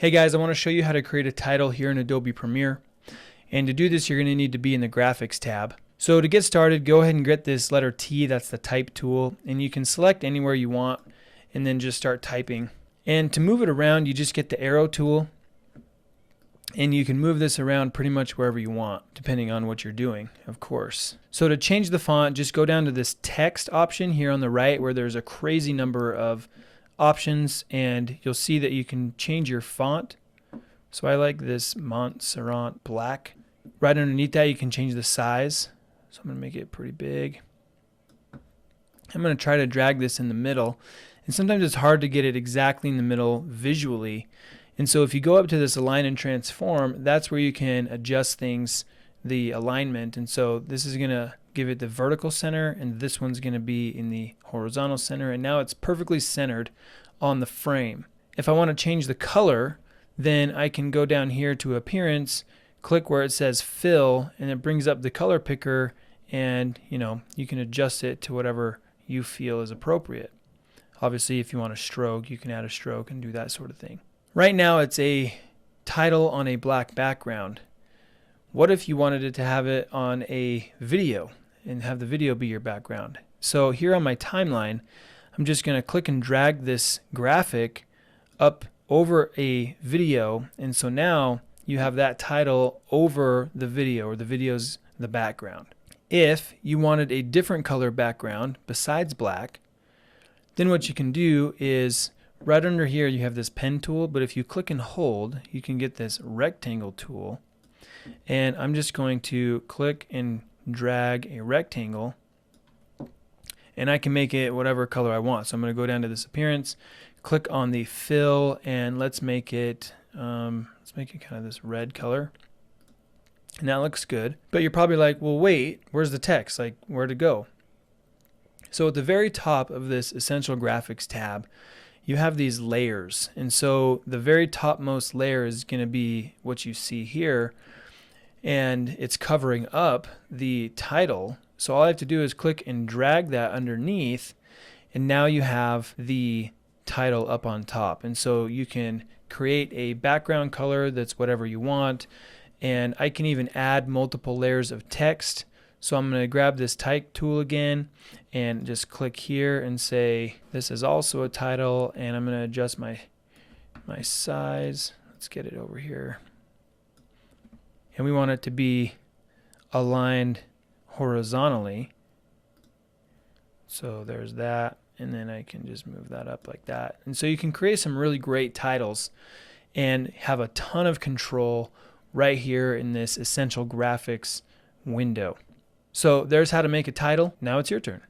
Hey guys, I want to show you how to create a title here in Adobe Premiere. And to do this, you're going to need to be in the Graphics tab. So to get started, go ahead and get this letter T, that's the Type tool, and you can select anywhere you want and then just start typing. And to move it around, you just get the arrow tool, and you can move this around pretty much wherever you want, depending on what you're doing, of course. So to change the font, just go down to this text option here on the right where there's a crazy number of options, and you'll see that you can change your font. So I like this Montserrat black. Right underneath that you can change the size. So I'm going to make it pretty big. I'm going to try to drag this in the middle, and sometimes it's hard to get it exactly in the middle visually. And so if you go up to this align and transform, that's where you can adjust things, the alignment. And so this is going to give it the vertical center, and this one's going to be in the horizontal center, and now it's perfectly centered on the frame. If I want to change the color, then I can go down here to appearance, click where it says fill, and it brings up the color picker, and you can adjust it to whatever you feel is appropriate. Obviously, if you want a stroke, you can add a stroke and do that sort of thing. Right now it's a title on a black background. What if you wanted it to have it on a video and have the video be your background? So here on my timeline, I'm just going to click and drag this graphic up over a video, and so now you have that title over the video, or the video's the background. If you wanted a different color background besides black, then what you can do is right under here you have this pen tool, but if you click and hold, you can get this rectangle tool. And I'm just going to click and drag a rectangle, and I can make it whatever color I want. So I'm going to go down to this appearance, click on the fill, and let's make it kind of this red color. And that looks good. But you're probably like, well, wait, where's the text? Like, where'd it go? So at the very top of this Essential Graphics tab, you have these layers. And so the very topmost layer is going to be what you see here, and it's covering up the title. So all I have to do is click and drag that underneath, and now you have the title up on top. And so you can create a background color that's whatever you want, and I can even add multiple layers of text. So I'm going to grab this type tool again and just click here and say this is also a title, and I'm going to adjust my size. Let's get it over here. And we want it to be aligned horizontally. So there's that, and then I can just move that up like that. And so you can create some really great titles and have a ton of control right here in this Essential Graphics window. So there's how to make a title. Now it's your turn.